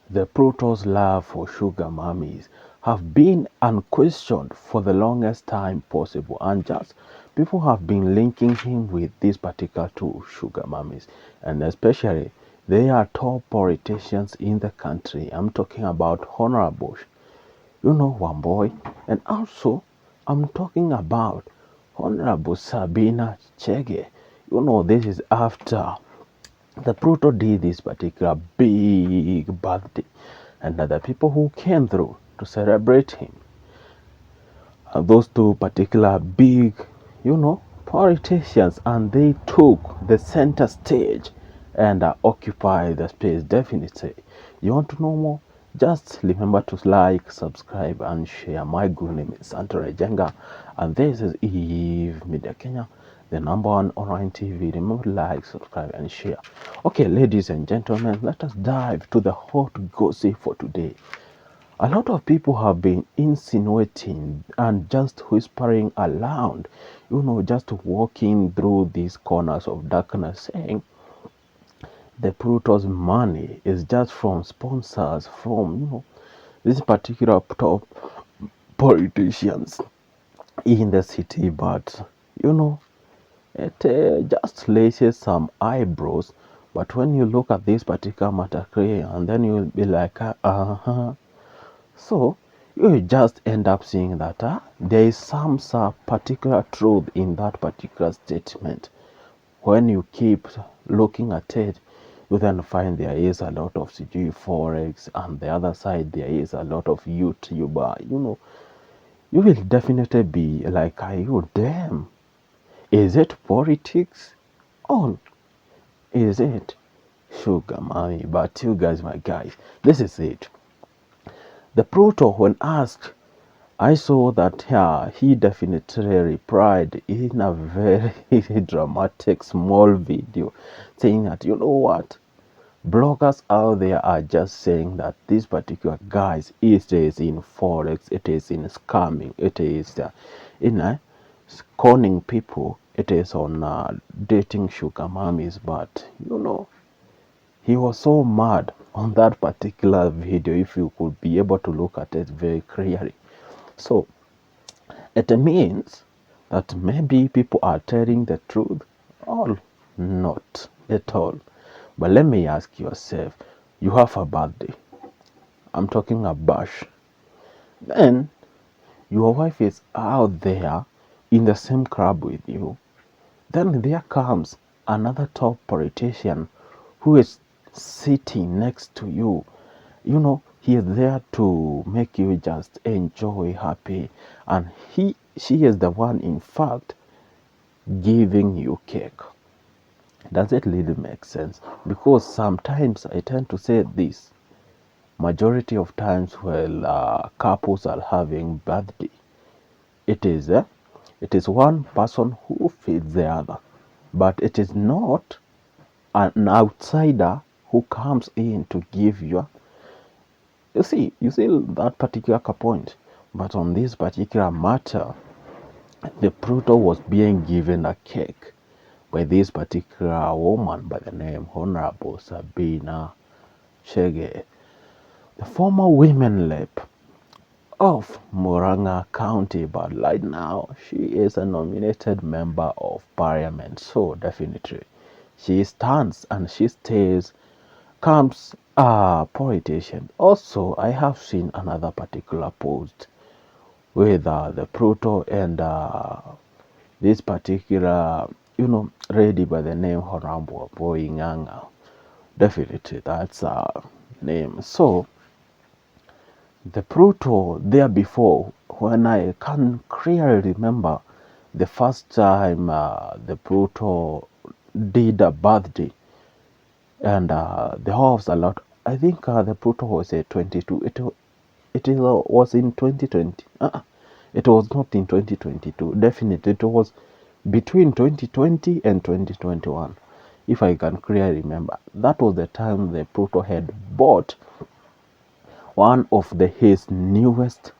The Pluto's love for sugar mummies have been unquestioned for the longest time possible, and just people have been linking him with these particular two sugar mummies, and especially they are top politicians in the country. I'm talking about Honorable, one boy, and also I'm talking about Honorable Sabina Chege. This is after the Pluto did this particular big birthday, and the people who came through to celebrate him are those two particular big, politicians, and they took the center stage and occupied the space. Definitely, you want to know more? Just remember to like, subscribe, and share. My good name is Santo Jenga, and this is Eve Media Kenya, the number one online TV. Remember to like, subscribe, and share. Okay, ladies and gentlemen, let us dive to the hot gossip for today. A lot of people have been insinuating and just whispering around, just walking through these corners of darkness, saying the Pluto's money is just from sponsors, from, these particular top politicians in the city. But, it just raises some eyebrows. But when you look at this particular matter, and then you'll be like, uh-huh. So you just end up seeing that there is some particular truth in that particular statement. When you keep looking at it, you then find there is a lot of CG Forex, and the other side there is a lot of YouTuber. You will definitely be like, are you damn? Is it politics? Or is it sugar mommy? But you guys, my guys, this is it. The Pluto, when asked, I saw that he definitely replied in a very dramatic small video saying that, you know what, bloggers out there are just saying that these particular guys, it is in forex, it is in scamming, it is in conning people, it is on dating sugar mummies. But he was so mad on that particular video, if you could be able to look at it very clearly. So it means that maybe people are telling the truth, or not at all. But let me ask yourself, you have a birthday, I'm talking a bash, then your wife is out there in the same club with you, then there comes another top politician who is sitting next to you. He is there to make you just enjoy, happy, and she is the one, in fact, giving you cake. Does it really make sense? Because sometimes I tend to say this, majority of times when couples are having birthday, it is one person who feeds the other, but it is not an outsider who comes in to give you. You see that particular point. But on this particular matter, the Pluto was being given a cake by this particular woman by the name Honorable Sabina Chege, the former women rep of Murang'a County, but right now she is a nominated member of parliament. So definitely she stands and she stays, comes a politician. Also, I have seen another particular post with the Pluto and this particular, lady by the name Honorable Boyinganga. Definitely, that's her name. So, the Pluto there before, when I can clearly remember the first time the Pluto did a birthday, and there was a lot. I think the Pluto was a 22. It was in 2020. It was not in 2022. Definitely, it was between 2020 and 2021. If I can clearly remember, that was the time the Pluto had bought one of his newest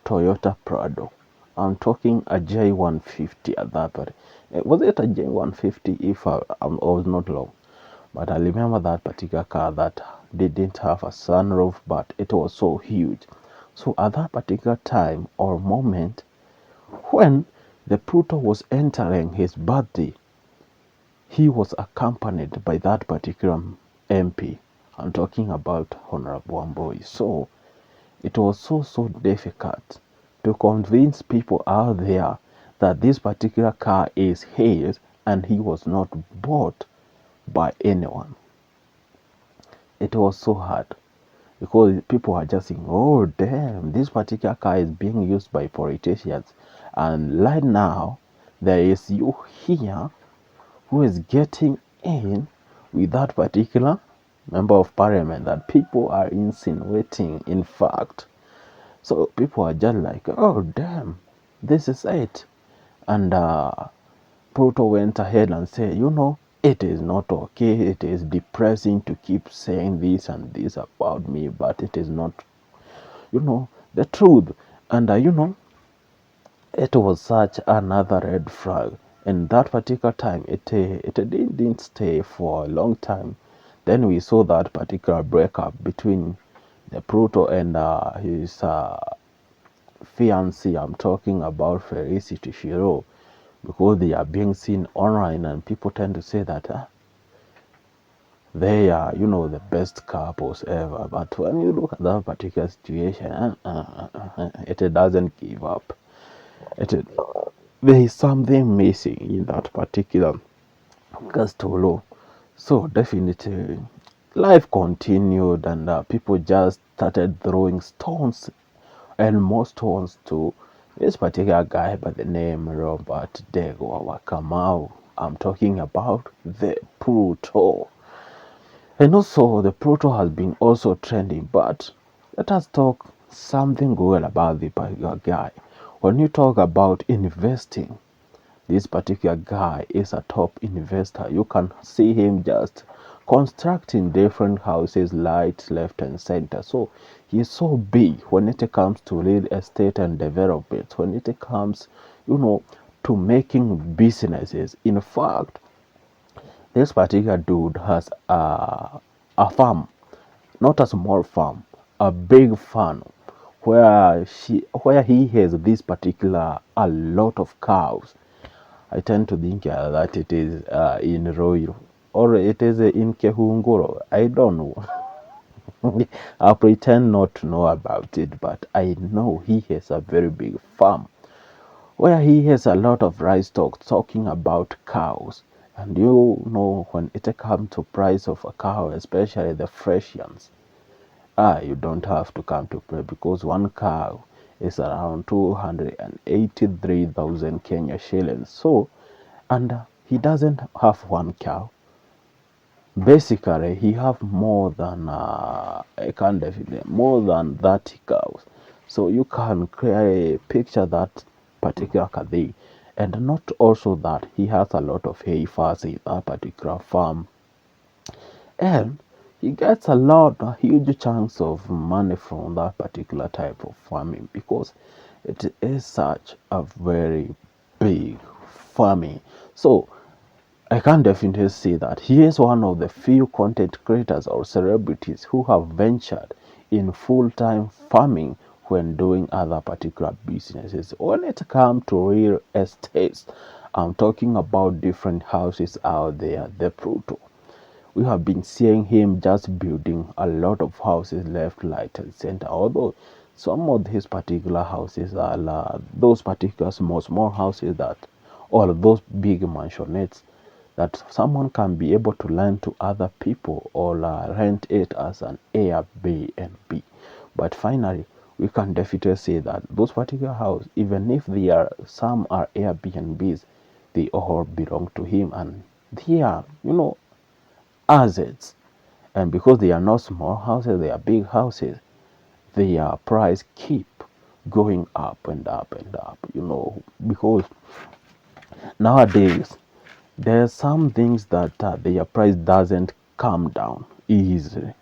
Toyota Prado. I'm talking a J150 at that point. Was it a J150 if I was not wrong? But I remember that particular car that didn't have a sunroof, but it was so huge. So at that particular time or moment, when the Pluto was entering his birthday, he was accompanied by that particular MP. I'm talking about Honorable Wamboi. So it was so difficult to convince people out there that this particular car is his and he was not bought by anyone. It was so hard because people are just saying, oh damn, this particular car is being used by politicians. And right now, there is you here who is getting in with that particular member of parliament that people are insinuating, in fact. So people are just like, oh damn, this is it. And Pluto went ahead and said, it is not okay. It is depressing to keep saying this and this about me, but it is not, the truth. And, it was such another red flag. And that particular time, it didn't stay for a long time. Then we saw that particular breakup between the Pluto and his fiancée. I'm talking about Felicity Shiro, because they are being seen online and people tend to say that they are, the best couples ever. But when you look at that particular situation, it doesn't give up. There is something missing in that particular Castolo. So definitely, life continued and people just started throwing stones and more stones to this particular guy by the name Robert Dego Wakamau. I'm talking about the Pluto. And also the Pluto has been also trending, but let us talk something good about the particular guy. When you talk about investing, this particular guy is a top investor. You can see him just constructing different houses, lights, left and center. So he's so big when it comes to real estate and development, when it comes, to making businesses. In fact, this particular dude has a farm, not a small farm, a big farm where he has this particular a lot of cows. I tend to think that it is in Roiro or it is in Kehunguro. I don't know. I pretend not to know about it, but I know he has a very big farm where he has a lot of livestock, talking about cows. And when it comes to price of a cow, especially the fresh ones, you don't have to come to play, because one cow is around 283,000 Kenya shillings. So, and he doesn't have one cow. Basically, he have more than I can't definitely more than 30 cows. So you can clearly picture that particular kadhi. And not also that he has a lot of hay farms in that particular farm, and he gets huge chunks of money from that particular type of farming, because it is such a very big farming. So I can definitely say that he is one of the few content creators or celebrities who have ventured in full-time farming when doing other particular businesses. When it comes to real estates, I'm talking about different houses out there, the Pluto. We have been seeing him just building a lot of houses left, right, and center. Although some of his particular houses are those particular small houses that, or those big mansionettes that someone can be able to lend to other people or rent it as an Airbnb. But finally, we can definitely say that those particular houses, even if some are Airbnbs, they all belong to him, and they are, assets. And because they are not small houses, they are big houses, their price keep going up and up and up, because nowadays there's some things that their price doesn't come down easily.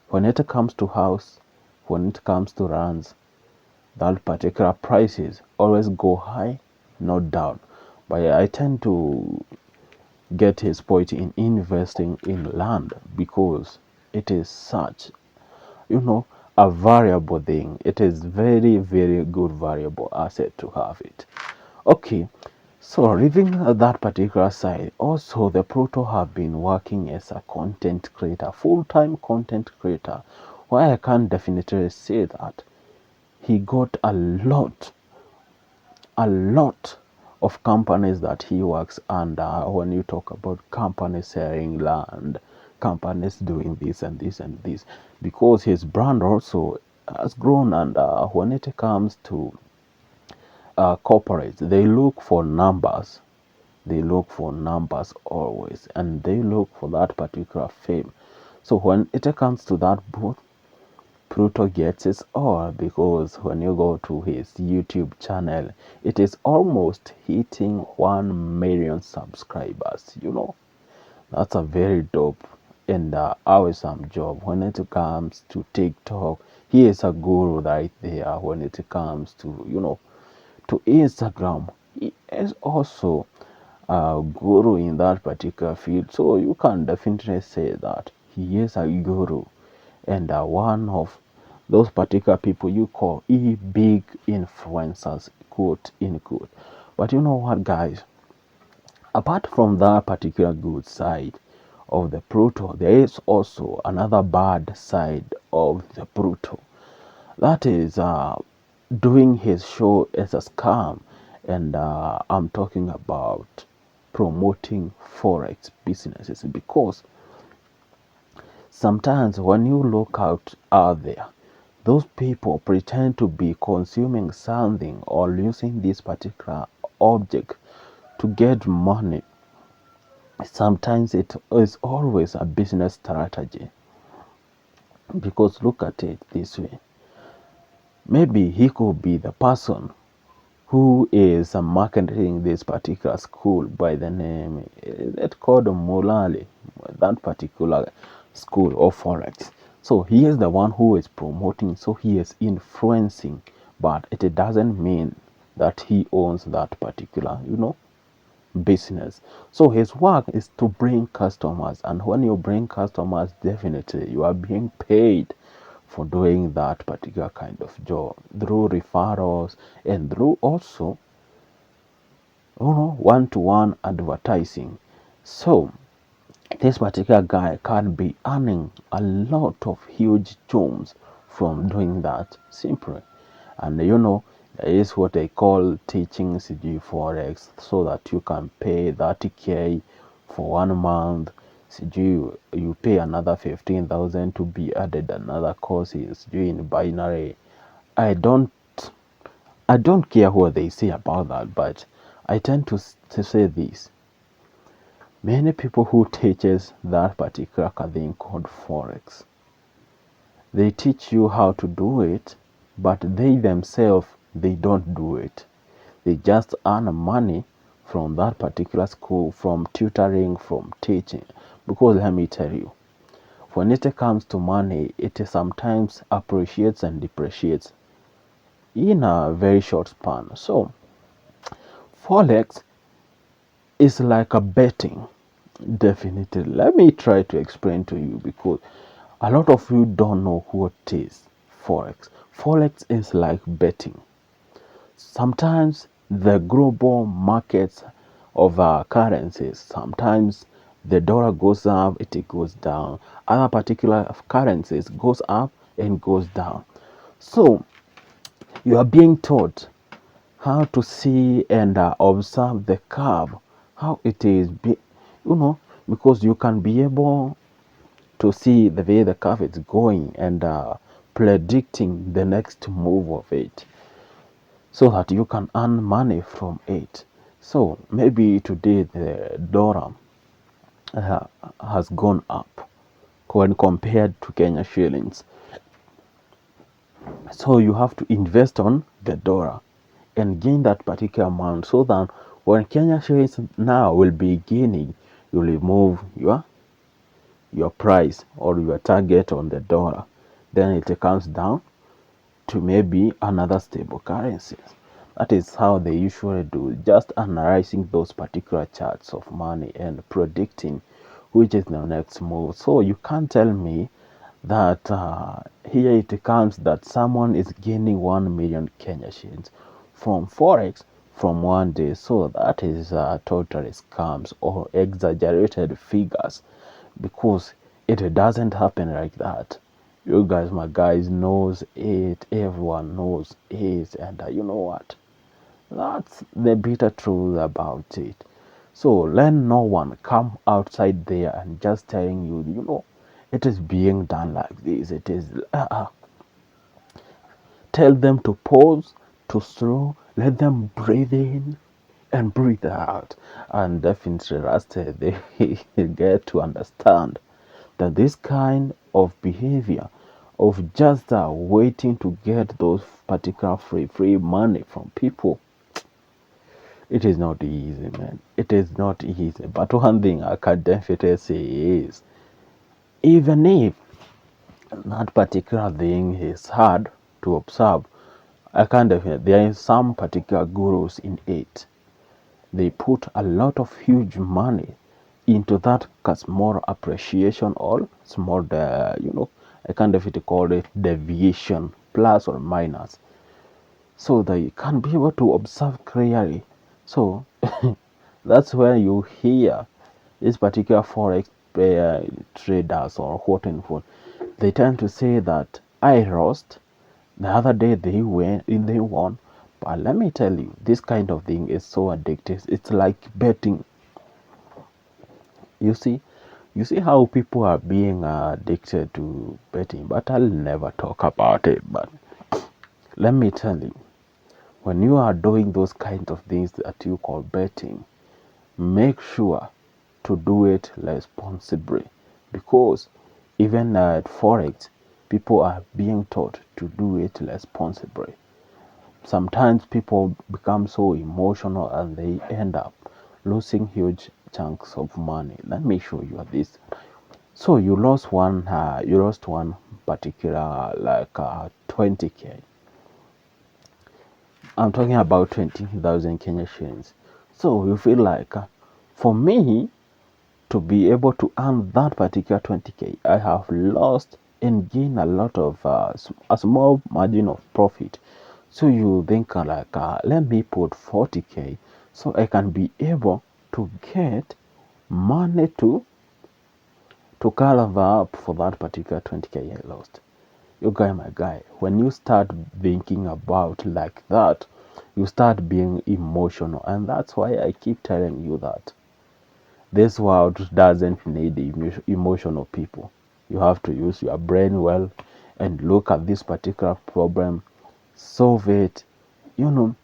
When it comes to house, when it comes to runs, that particular prices always go high, not down. But I tend to get his point in investing in land, because it is such, you know, a variable thing. It is very, very good variable asset to have it. Okay, so leaving that particular side, also the Pluto have been working as a content creator, full-time content creator, where I can definitely say that he got a lot of companies that he works under. When you talk about companies selling land, companies doing this and this and this, because his brand also has grown. And when it comes to corporates, they look for numbers. They look for numbers always, and they look for that particular fame. So when it comes to that booth, Pluto gets it all, because when you go to his YouTube channel, it is almost hitting 1 million subscribers. You know, that's a very dope and awesome job. When it comes to TikTok, he is a guru right there. When it comes to, you know, to Instagram, he is also a guru in that particular field. So you can definitely say that he is a guru and one of those particular people you call big influencers, quote in quote. But you know what, guys? Apart from that particular good side of the Pluto, there is also another bad side of the Pluto. That is doing his show as a scam, and I'm talking about promoting forex businesses, because sometimes when you look out there, those people pretend to be consuming something or using this particular object to get money. Sometimes it is always a business strategy, because look at it this way. Maybe he could be the person who is marketing this particular school by the name, it's called Mulali, that particular school of forex. So he is the one who is promoting, so he is influencing, but it doesn't mean that he owns that particular, you know, business. So his work is to bring customers, and when you bring customers, definitely you are being paid for doing that particular kind of job through referrals and through also, you know, one-to-one advertising. So this particular guy can be earning a lot of huge chunks from doing that simply. And you know, there is what they call teaching CG Forex, so that you can pay 30K for 1 month. CG, you pay another 15,000 to be added another course is in binary. I don't I don't care what they say about that, but I tend to say this. Many people who teaches that particular thing called Forex, they teach you how to do it, but they themselves, they don't do it. They just earn money from that particular school, from tutoring, from teaching. Because let me tell you, when it comes to money, it sometimes appreciates and depreciates in a very short span. So Forex is like a betting. Definitely. Let me try to explain to you, because a lot of you don't know what is Forex. Forex is like betting. Sometimes the global markets of currencies, sometimes the dollar goes up, it goes down. Other particular currencies goes up and goes down. So you are being taught how to see and observe the curve, how it is, you know, because you can be able to see the way the curve is going and predicting the next move of it, so that you can earn money from it. So maybe today the dollar uh, has gone up when compared to Kenya shillings. So you have to invest on the dollar and gain that particular amount, so that when Kenya shillings now will be gaining, you will move your price or your target on the dollar. Then it comes down to maybe another stable currency. That is how they usually do, just analyzing those particular charts of money and predicting which is the next move. So you can't tell me that here it comes that someone is gaining 1 million Kenya shillings from forex from one day. So that is totally scams or exaggerated figures, because it doesn't happen like that. You guys, my guys, knows it. Everyone knows it, and you know what? That's the bitter truth about it. So let no one come outside there and just telling you, it is being done like this. It is, tell them to pause, to slow, let them breathe in and breathe out. And definitely, Rasta, they get to understand that this kind of behavior of just waiting to get those particular free money from people, it is not easy, man. It is not easy. But one thing I can definitely say is, even if that particular thing is hard to observe, I can definitely, there is some particular gurus in it. They put a lot of huge money into that small appreciation or small, I can definitely call it deviation, plus or minus, so they can be able to observe clearly. So that's where you hear this particular forex traders or what and what, they tend to say that I lost, the other day they won. But let me tell you, this kind of thing is so addictive. It's like betting. You see, you see how people are being addicted to betting. But I'll never talk about it. But let me tell you, when you are doing those kinds of things that you call betting, make sure to do it responsibly, because even at forex, people are being taught to do it responsibly. Sometimes people become so emotional and they end up losing huge chunks of money. Let me show you this. So you lost one particular, like 20k. I'm talking about 20,000 Kenya shillings. So you feel like, for me to be able to earn that particular 20k, I have lost and gained a lot of a small margin of profit. So you think like, let me put 40k so I can be able to get money to cover up for that particular 20k I lost. You guy, my guy, when you start thinking about like that, you start being emotional, and that's why I keep telling you that this world doesn't need emotional people. You have to use your brain well and look at this particular problem, solve it. You know,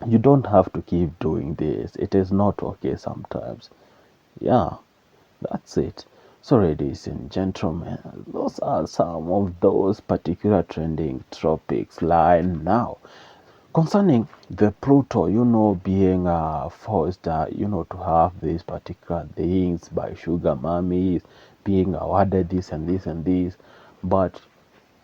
you don't have to keep doing this. It is not okay sometimes. Yeah, that's it. So, ladies and gentlemen, those are some of those particular trending topics right now concerning the Pluto, being forced, to have these particular things by sugar mummies, being awarded this and this and this. But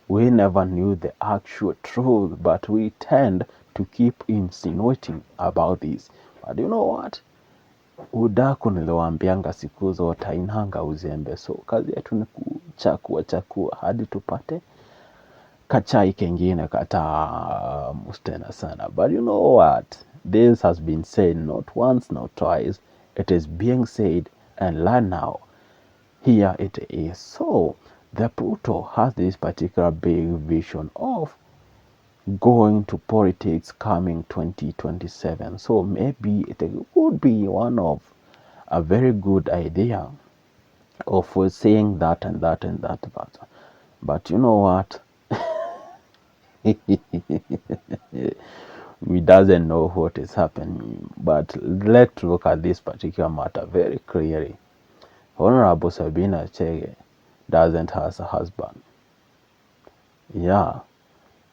we never knew the actual truth, but we tend to keep insinuating about this. But you know what? Udaku niliwaambianga siku zote hainanga uzembe, so kazi yetu ni kuchakua hadi tupate kachai kengine katamu tena sana. But you know what? This has been said not once, not twice. It is being said, and learn now. Here it is. So the Pluto has this particular big vision of going to politics coming 2027. So maybe it would be one of a very good idea of saying that and that and that. But you know what? We doesn't know what is happening. But let's look at this particular matter very clearly. Honorable Sabina Chege doesn't have a husband. Yeah.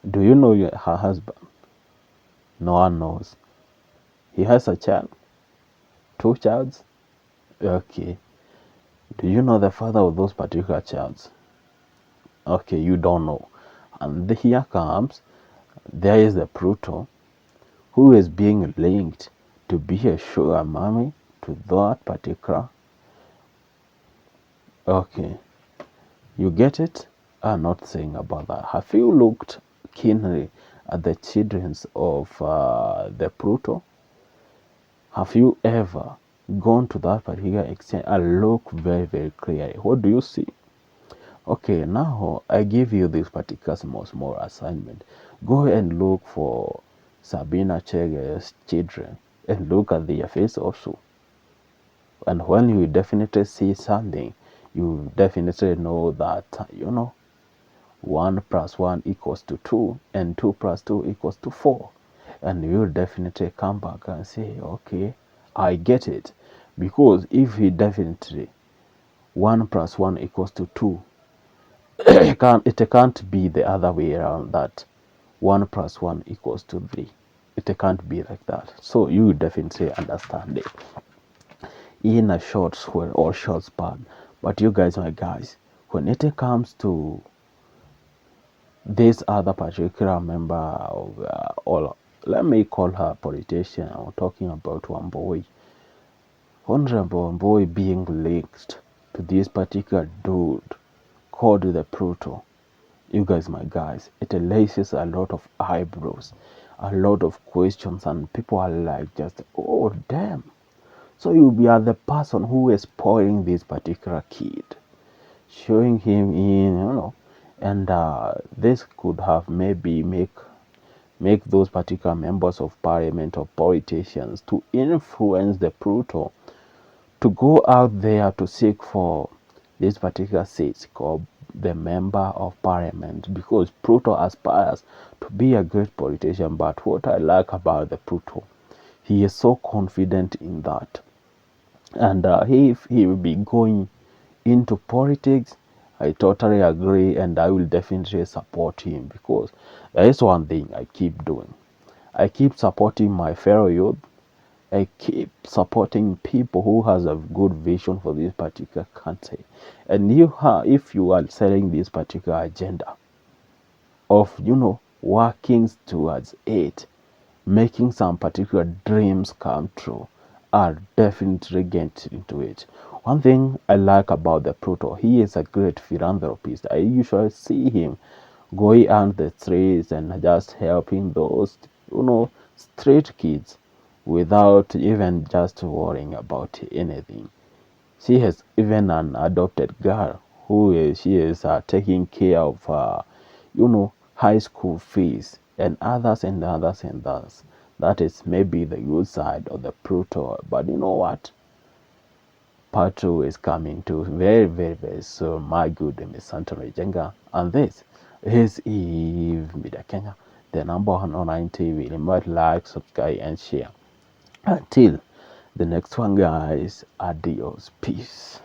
Do you know her husband? No one knows. He has a child. Two childs? Okay. Do you know the father of those particular childs? Okay, you don't know. And here comes, there is the Pluto who is being linked to be a sugar mommy to that particular. Okay, you get it? I'm not saying about that. Have you looked keenly at the childrens of the Pluto? Have you ever gone to that particular extent and look very, very clearly? What do you see? Okay, now I give you this particular small assignment. Go and look for Sabina Chege's children and look at their face also. And when you definitely see something, you definitely know that, 1 plus 1 equals to 2 and 2 plus 2 equals to 4. And you'll definitely come back and say, okay, I get it. Because if he definitely 1 plus 1 equals to 2, it can't be the other way around, that 1 plus 1 equals to 3. It can't be like that. So you definitely understand it in a short or short span. But you guys, my guys, when it comes to this other particular member of or let me call her politician, I'm talking about Wamboi, Honorable Wamboi being linked to this particular dude called the Pluto. You guys, my guys, it raises a lot of eyebrows, a lot of questions, and people are like, just, oh damn. So you are the person who is spoiling this particular kid, showing him in, and this could have maybe make those particular members of parliament or politicians to influence the Pluto to go out there to seek for this particular seat called the member of parliament, because Pluto aspires to be a great politician. But what I like about the Pluto, he is so confident in that, and if he will be going into politics, I totally agree, and I will definitely support him, because there is one thing I keep doing. I keep supporting my fellow youth. I keep supporting people who has a good vision for this particular country. And if you are selling this particular agenda of, working towards it, making some particular dreams come true, I'll definitely get into it. One thing I like about the Pluto, he is a great philanthropist. I usually see him going on the streets and just helping those, street kids without even just worrying about anything. She has even an adopted girl she is taking care of, high school fees and others and others and others. That is maybe the good side of the Pluto. But you know what? Part 2 is coming to very, very, very soon. My good name is Santana Jenga, and this is Eve Media Kenya, the number 1 online TV. Remember, like, subscribe, and share. Until the next one, guys, adios, peace.